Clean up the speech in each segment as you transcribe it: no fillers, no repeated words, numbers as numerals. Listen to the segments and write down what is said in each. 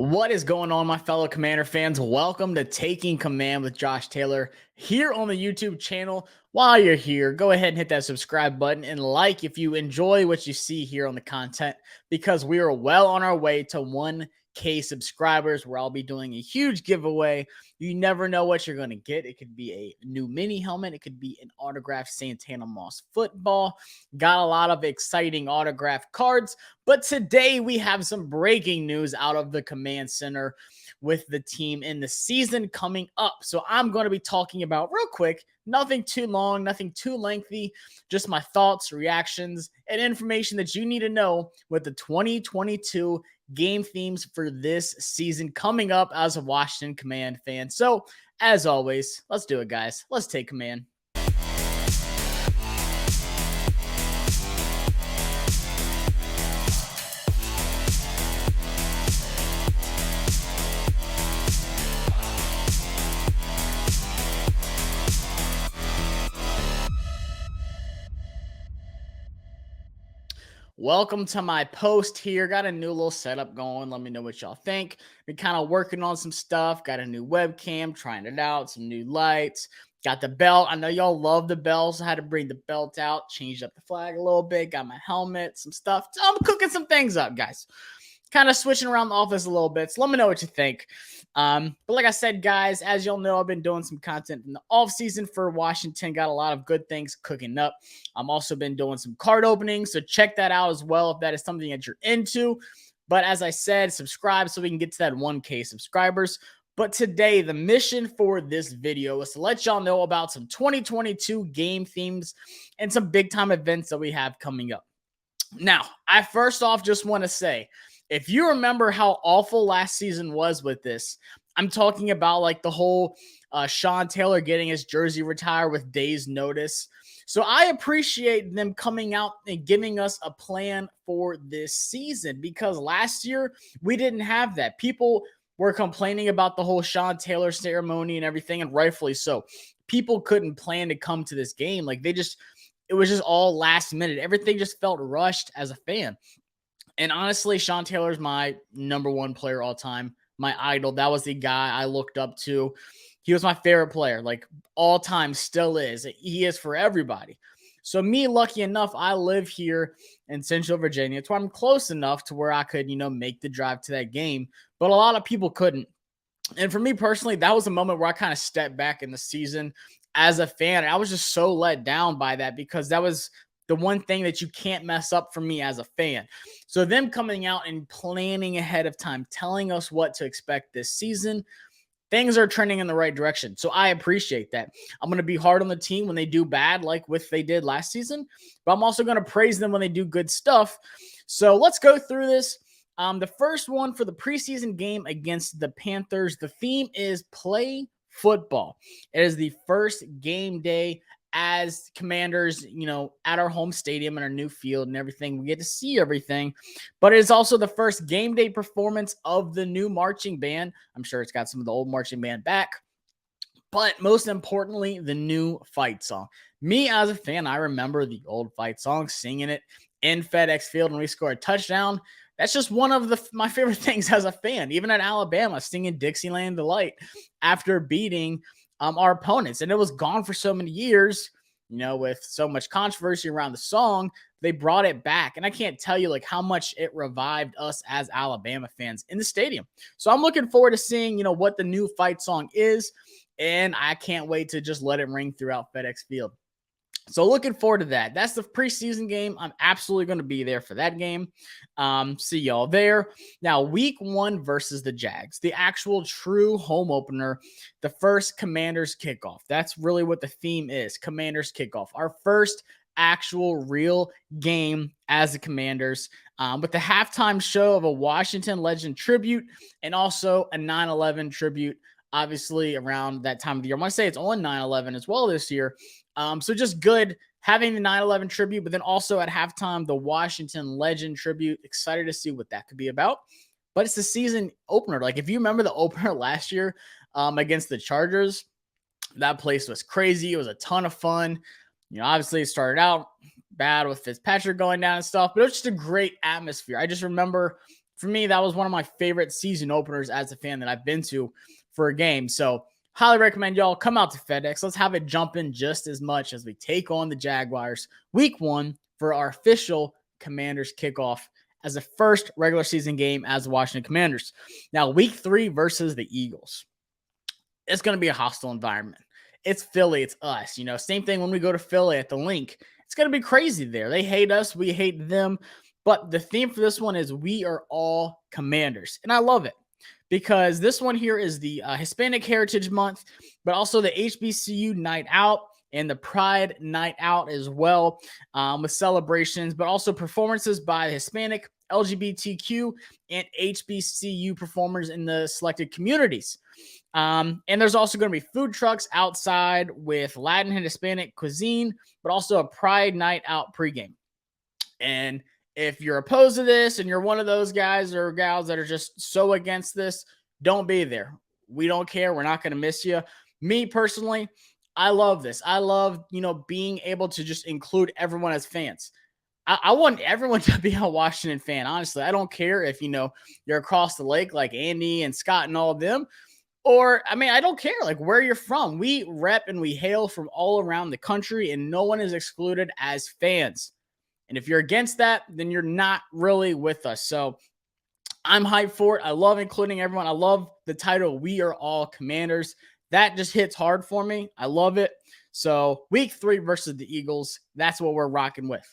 What is going on, my fellow Commander fans? Welcome to Taking Command with Josh Taylor here on the YouTube channel. While you're here, go ahead and hit that subscribe button and like if you enjoy what you see here on the content, because we are well on our way to 1K subscribers, where I'll be doing a huge giveaway. You never know what you're going to get. It could be a new mini helmet. It could be an autographed Santana Moss football. Got a lot of exciting autographed cards. But today we have some breaking news out of the command center with the team in the season coming up. So I'm going to be talking about real quick, nothing too long, nothing too lengthy, just my thoughts, reactions, and information that you need to know with the 2022 game themes for this season coming up as a Washington Command fan. So as always, let's do it, guys. Let's take command. Welcome to my post here. Got a new little setup going. Let me know what y'all think. Been kind of working on some stuff. Got a new webcam, trying it out, some new lights. Got the belt. I know y'all love the belt, so I had to bring the belt out, changed up the flag a little bit, got my helmet, some stuff. So I'm cooking some things up, guys. Kind of switching around the office a little bit. So let me know what you think. But like I said, guys, as y'all know, I've been doing some content in the off season for Washington. Got a lot of good things cooking up. I'm also been doing some card openings, so check that out as well if that is something that you're into. But as I said, subscribe so we can get to that 1K subscribers. But today, the mission for this video is to let y'all know about some 2022 game themes and some big time events that we have coming up. Now, I first off just want to say, if you remember how awful last season was with this, I'm talking about like the whole Sean Taylor getting his jersey retired with days notice. So I appreciate them coming out and giving us a plan for this season, because last year we didn't have that. People were complaining about the whole Sean Taylor ceremony and everything, and rightfully so. People couldn't plan to come to this game. Like it was just all last minute. Everything just felt rushed as a fan. And honestly, Sean Taylor's my number one player all time, my idol. That was the guy I looked up to. He was my favorite player, like all time, still is. He is for everybody. So me, lucky enough, I live here in Central Virginia. It's where I'm close enough to where I could, make the drive to that game. But a lot of people couldn't. And for me personally, that was a moment where I kind of stepped back in the season as a fan. And I was just so let down by that, because that was the one thing that you can't mess up for me as a fan. So them coming out and planning ahead of time, telling us what to expect this season, things are trending in the right direction. So I appreciate that. I'm going to be hard on the team when they do bad, like they did last season, but I'm also going to praise them when they do good stuff. So let's go through this. The first one for the preseason game against the Panthers, the theme is play football. It is the first game day as Commanders, at our home stadium and our new field and everything. We get to see everything, but it's also the first game day performance of the new marching band. I'm sure it's got some of the old marching band back, but most importantly, the new fight song. Me as a fan, I remember the old fight song, singing it in FedEx Field when we scored a touchdown. That's just one of my favorite things as a fan. Even at Alabama, singing Dixieland Delight after beating our opponents. And it was gone for so many years, with so much controversy around the song, they brought it back. And I can't tell you how much it revived us as Alabama fans in the stadium. So I'm looking forward to seeing, what the new fight song is. And I can't wait to just let it ring throughout FedEx Field. So looking forward to that. That's the preseason game. I'm absolutely going to be there for that game. See y'all there. Now, week 1 versus the Jags, the actual true home opener, the first Commanders kickoff. That's really what the theme is, Commanders kickoff. Our first actual real game as the Commanders, with the halftime show of a Washington Legend tribute and also a 9/11 tribute, obviously around that time of the year. I want to say it's on 9/11 as well this year. So just good having the 9/11 tribute, but then also at halftime, the Washington Legend tribute. Excited to see what that could be about. But it's the season opener. Like if you remember the opener last year against the Chargers, that place was crazy. It was a ton of fun. Obviously it started out bad with Fitzpatrick going down and stuff, but it was just a great atmosphere. I just remember for me, that was one of my favorite season openers as a fan that I've been to for a game. So highly recommend y'all come out to FedEx. Let's have it jumping just as much as we take on the Jaguars week 1 for our official Commanders kickoff as the first regular season game as the Washington Commanders. Now, week 3 versus the Eagles. It's going to be a hostile environment. It's Philly. It's us. Same thing when we go to Philly at the Link. It's going to be crazy there. They hate us. We hate them. But the theme for this one is we are all Commanders. And I love it because this one here is the Hispanic Heritage Month, but also the HBCU Night Out and the Pride Night Out as well, with celebrations, but also performances by the Hispanic, LGBTQ, and HBCU performers in the selected communities. And there's also going to be food trucks outside with Latin and Hispanic cuisine, but also a Pride Night Out pregame. And if you're opposed to this and you're one of those guys or gals that are just so against this, don't be there. We don't care. We're not going to miss you. Me personally, I love this. I love, being able to just include everyone as fans. I want everyone to be a Washington fan. Honestly, I don't care if, you're across the lake like Andy and Scott and all of them. Or, I don't care like where you're from. We rep and we hail from all around the country and no one is excluded as fans. And if you're against that, then you're not really with us. So I'm hyped for it. I love including everyone. I love the title, We Are All Commanders. That just hits hard for me. I love it. So week 3 versus the Eagles, that's what we're rocking with.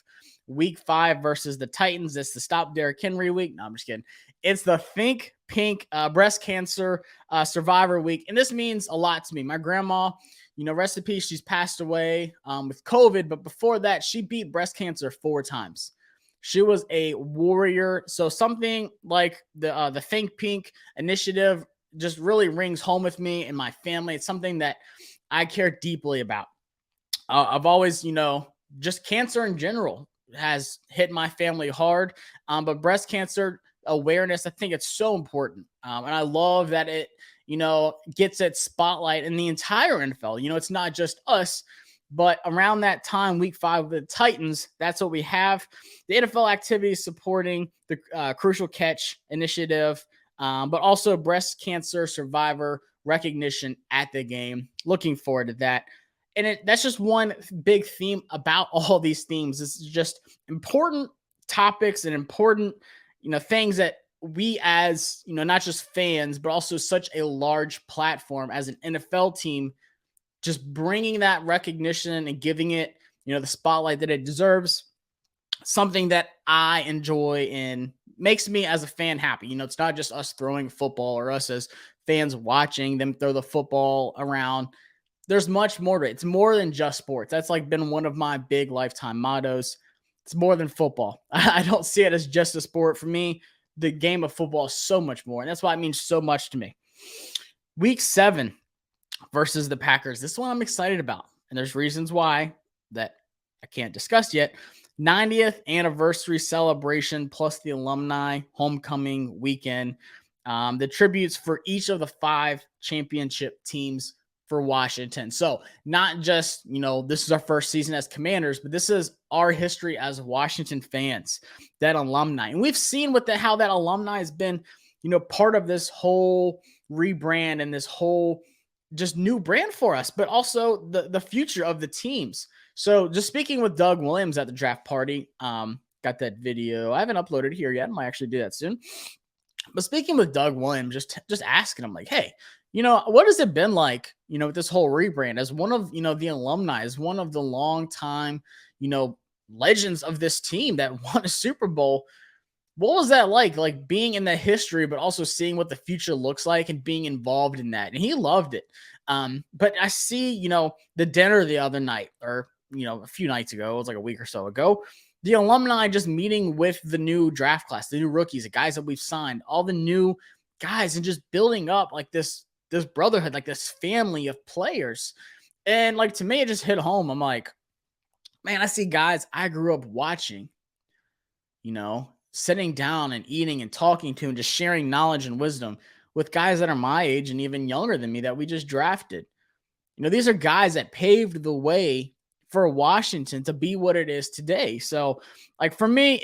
Week 5 versus the Titans. It's the Stop Derrick Henry week. No, I'm just kidding. It's the Think Pink breast cancer survivor week. And this means a lot to me. My grandma, rest in peace, she's passed away with COVID. But before that, she beat breast cancer 4 times. She was a warrior. So something like the Think Pink initiative just really rings home with me and my family. It's something that I care deeply about. I've always, just cancer in general has hit my family hard. But breast cancer awareness, I think it's so important. And I love that it, gets its spotlight in the entire NFL. It's not just us, but around that time, week 5 of the Titans, that's what we have. The NFL activities supporting the Crucial Catch initiative, but also breast cancer survivor recognition at the game. Looking forward to that. And that's just one big theme about all these themes. It's just important topics and important, things that we as, not just fans, but also such a large platform as an NFL team, just bringing that recognition and giving it, the spotlight that it deserves. Something that I enjoy and makes me as a fan happy. It's not just us throwing football or us as fans watching them throw the football around. There's much more to it. It's more than just sports. That's been one of my big lifetime mottos. It's more than football. I don't see it as just a sport. For me, the game of football is so much more. And that's why it means so much to me. Week 7 versus the Packers. This one I'm excited about. And there's reasons why that I can't discuss yet. 90th anniversary celebration plus the alumni homecoming weekend. The tributes for each of the 5 championship teams for Washington. So not just, this is our first season as Commanders, but this is our history as Washington fans, that alumni. And we've seen how that alumni has been, part of this whole rebrand and this whole just new brand for us, but also the future of the teams. So just speaking with Doug Williams at the draft party, got that video. I haven't uploaded here yet. I might actually do that soon. But speaking with Doug Williams, just asking him like, hey, what has it been like, with this whole rebrand as one of, the alumni, as one of the long time, legends of this team that won a Super Bowl. What was that like being in the history, but also seeing what the future looks like and being involved in that? And he loved it. But I see, the dinner the other night or, a few nights ago, it was like a week or so ago, the alumni just meeting with the new draft class, the new rookies, the guys that we've signed, all the new guys, and just building up like this brotherhood, like this family of players. And to me, it just hit home. I'm like, man, I see guys I grew up watching, sitting down and eating and talking to and just sharing knowledge and wisdom with guys that are my age and even younger than me that we just drafted. These are guys that paved the way for Washington to be what it is today. So like for me,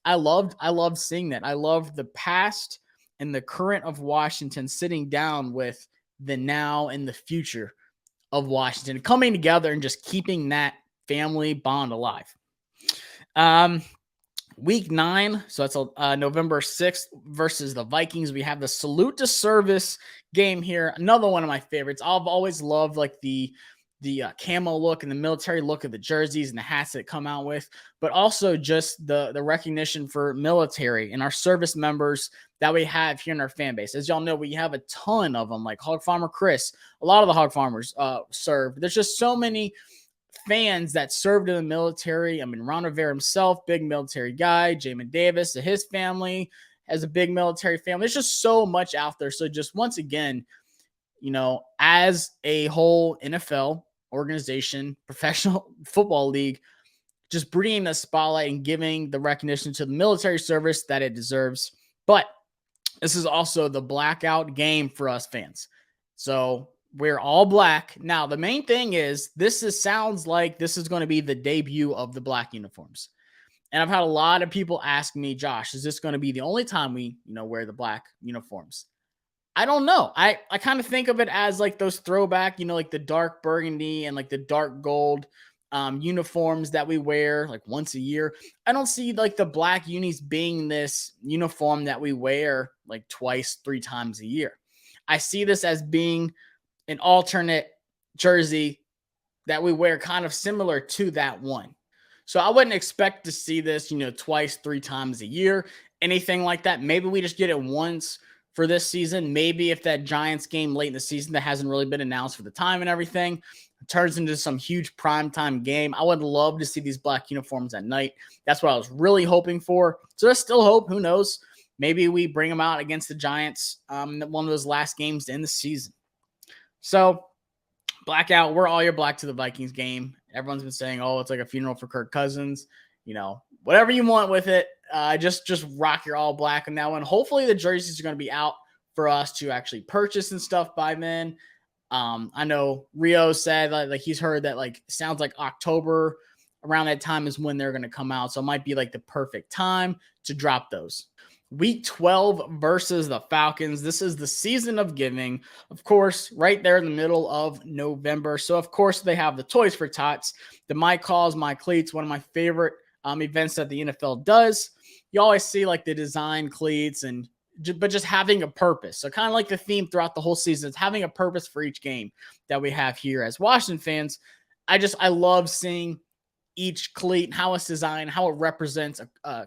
I loved seeing that. I loved the past and the current of Washington sitting down with the now and the future of Washington coming together and just keeping that family bond alive. Week 9, so that's November 6th versus the Vikings. We have the salute to service game here. Another one of my favorites. I've always loved like the camo look and the military look of the jerseys and the hats that come out with, but also just the recognition for military and our service members that we have here in our fan base. As y'all know, we have a ton of them, like Hog Farmer Chris. A lot of the Hog Farmers served. There's just so many fans that served in the military. I mean, Ron Rivera himself, big military guy. Jamin Davis, his family has a big military family. There's just so much out there. So just once again, as a whole NFL organization, professional football league, just bringing the spotlight and giving the recognition to the military service that it deserves. But this is also the blackout game for us fans. So we're all black. Now, the main thing is sounds like this is going to be the debut of the black uniforms. And I've had a lot of people ask me, Josh, is this going to be the only time we, wear the black uniforms? I don't know. I kind of think of it as like those throwback, like the dark burgundy and like the dark gold uniforms that we wear like once a year. I don't see like the black unis being this uniform that we wear like twice, 3 times a year. I see this as being an alternate jersey that we wear kind of similar to that one. So I wouldn't expect to see this, twice, 3 times a year, anything like that. Maybe we just get it once for this season. Maybe if that Giants game late in the season that hasn't really been announced for the time and everything turns into some huge primetime game, I would love to see these black uniforms at night. That's what I was really hoping for. So there's still hope. Who knows? Maybe we bring them out against the Giants, one of those last games to end the season. So blackout, we're all your black to the Vikings game. Everyone's been saying, oh, it's like a funeral for Kirk Cousins. Whatever you want with it. Just rock your all black on that one. Hopefully the jerseys are going to be out for us to actually purchase and stuff by then. I know Rio said like he's heard that like sounds like October around that time is when they're going to come out. So it might be like the perfect time to drop those. Week 12 versus the Falcons. This is the season of giving, of course, right there in the middle of November. So, of course, they have the Toys for Tots, the My Calls, My Cleats, one of my favorite events that the NFL does. You always see like the design cleats but just having a purpose. So kind of like the theme throughout the whole season, it's having a purpose for each game that we have here as Washington fans. I love seeing each cleat and how it's designed, how it represents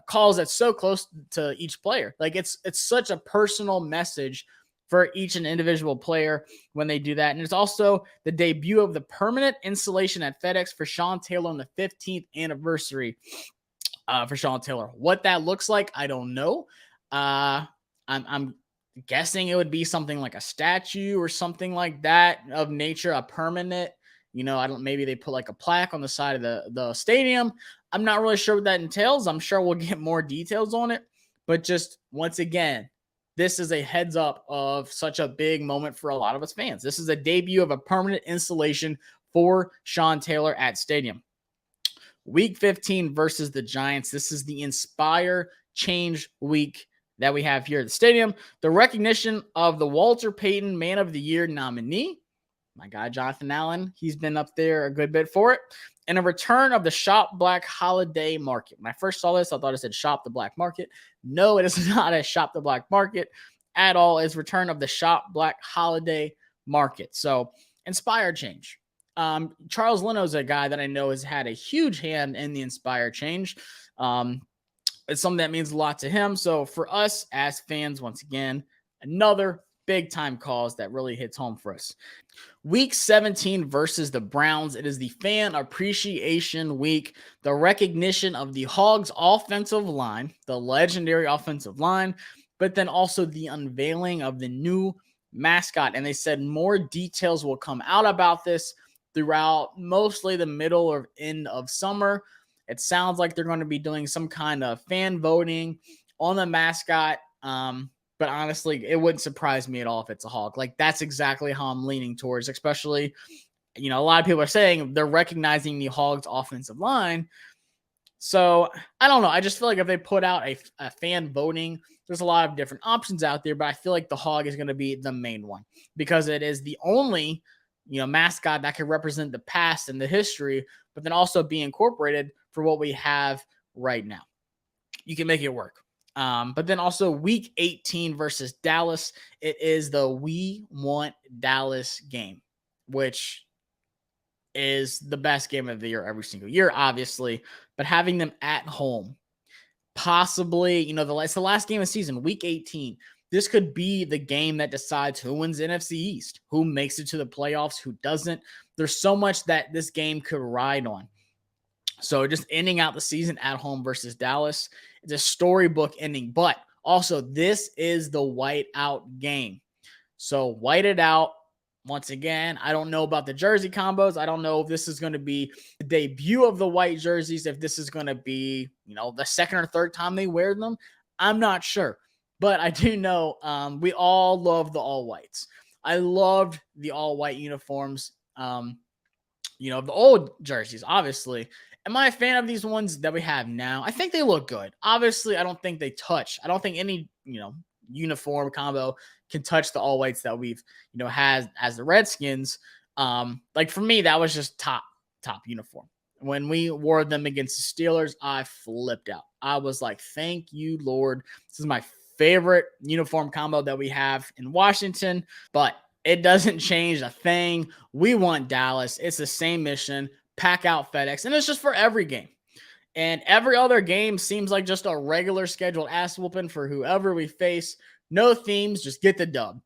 calls that's so close to each player. Like it's such a personal message for each and individual player when they do that. And it's also the debut of the permanent installation at FedEx for Sean Taylor on the 15th anniversary for Sean Taylor. What that looks like, I don't know. I'm guessing it would be something like a statue or something like that of nature, a permanent. Maybe they put like a plaque on the side of the stadium. I'm not really sure what that entails. I'm sure we'll get more details on it. But just once again, this is a heads up of such a big moment for a lot of us fans. This is a debut of a permanent installation for Sean Taylor at Stadium. Week 15 versus the Giants. This is the Inspire Change Week that we have here at the stadium. The recognition of the Walter Payton Man of the Year nominee, my guy, Jonathan Allen, he's been up there a good bit for it. And a return of the Shop Black Holiday Market. When I first saw this, I thought it said Shop the Black Market. No, it is not a Shop the Black Market at all. It's return of the Shop Black Holiday Market. So, Inspire Change. Charles Leno's a guy that I know has had a huge hand in the Inspire Change. It's something that means a lot to him. So, for us as fans, once again, another big time cause that really hits home for us. Week 17 versus the Browns. It is the Fan Appreciation Week, the recognition of the Hogs offensive line, the legendary offensive line, but then also the unveiling of the new mascot. And they said more details will come out about this throughout mostly the middle or end of summer. It sounds like they're going to be doing some kind of fan voting on the mascot. But honestly, it wouldn't surprise me at all if it's a hog. Like, that's exactly how I'm leaning towards, especially A lot of people are saying they're recognizing the Hogs offensive line. So I don't know. I just feel like if they put out a fan voting, there's a lot of different options out there, but I feel like the Hog is going to be the main one because it is the only, mascot that can represent the past and the history, but then also be incorporated for what we have right now. You can make it work. But then also week 18 versus Dallas, it is the We Want Dallas game, which is the best game of the year every single year, obviously, but having them at home, possibly, it's the last game of the season, week 18. This could be the game that decides who wins NFC East, who makes it to the playoffs, who doesn't. There's so much that this game could ride on. So just ending out the season at home versus Dallas, it's a storybook ending, but also this is the whiteout game. So white it out. Once again, I don't know about the jersey combos. I don't know if this is going to be the debut of the white jerseys, if this is going to be, the second or third time they wear them. I'm not sure. But I do know we all love the all whites. I loved the all white uniforms, of the old jerseys, obviously. Am I a fan of these ones that we have now? I think they look good. Obviously, I don't think they touch. I don't think any, uniform combo can touch the all whites that we've, had as the Redskins. Like for me, that was just top uniform. When we wore them against the Steelers, I flipped out. I was like, thank you, Lord. This is my favorite uniform combo that we have in Washington, but it doesn't change a thing. We want Dallas. It's the same mission. Pack out FedEx. And it's just for every game. And every other game seems like just a regular scheduled ass whooping for whoever we face. No themes, just get the dub.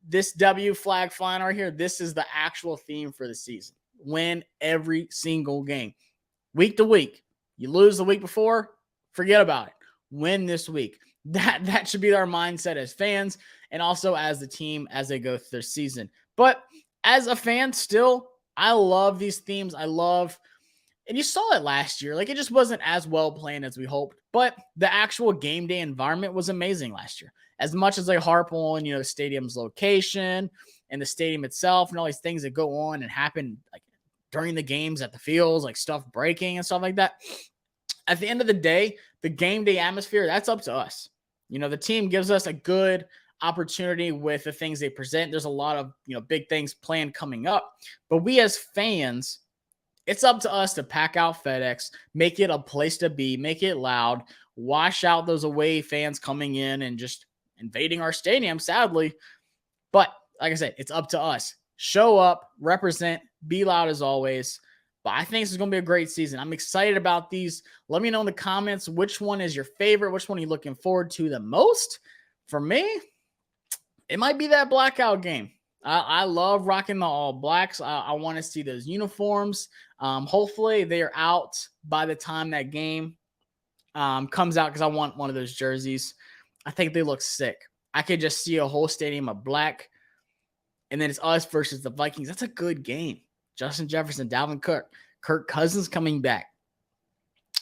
This W flag flying right here, this is the actual theme for the season. Win every single game. Week to week. You lose the week before, forget about it. Win this week. That should be our mindset as fans and also as the team as they go through their season. But as a fan, still, I love these themes. And you saw it last year. Like, it just wasn't as well planned as we hoped. But the actual game day environment was amazing last year. As much as they harp on, the stadium's location and the stadium itself and all these things that go on and happen like during the games at the fields, like stuff breaking and stuff like that. At the end of the day, the game day atmosphere, that's up to us. The team gives us a good opportunity with the things they present. There's a lot of, big things planned coming up. But we as fans, it's up to us to pack out FedEx, make it a place to be, make it loud, wash out those away fans coming in and just invading our stadium, sadly. But like I said, it's up to us. Show up, represent, be loud as always. But I think this is going to be a great season. I'm excited about these. Let me know in the comments which one is your favorite, which one are you looking forward to the most. For me, it might be that blackout game. I love rocking the all blacks. I want to see those uniforms. Hopefully they are out by the time that game comes out because I want one of those jerseys. I think they look sick. I could just see a whole stadium of black, and then it's us versus the Vikings. That's a good game. Justin Jefferson, Dalvin Cook, Kirk Cousins coming back.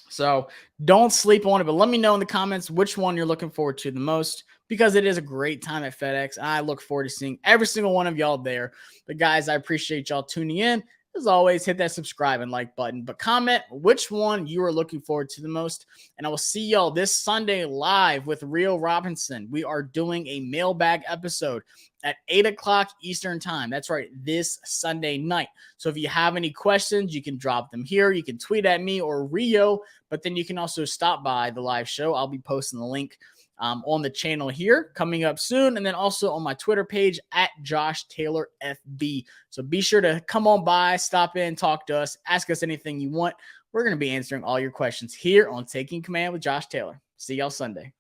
So don't sleep on it, but let me know in the comments which one you're looking forward to the most because it is a great time at FedEx. I look forward to seeing every single one of y'all there. But guys, I appreciate y'all tuning in. As always, hit that subscribe and like button, but comment which one you are looking forward to the most. And I will see y'all this Sunday live with Rio Robinson. We are doing a mailbag episode at 8 o'clock Eastern time. That's right, this Sunday night. So if you have any questions, you can drop them here. You can tweet at me or Rio, but then you can also stop by the live show. I'll be posting the link on the channel here coming up soon. And then also on my Twitter page at Josh Taylor FB. So be sure to come on by, stop in, talk to us, ask us anything you want. We're going to be answering all your questions here on Taking Command with Josh Taylor. See y'all Sunday.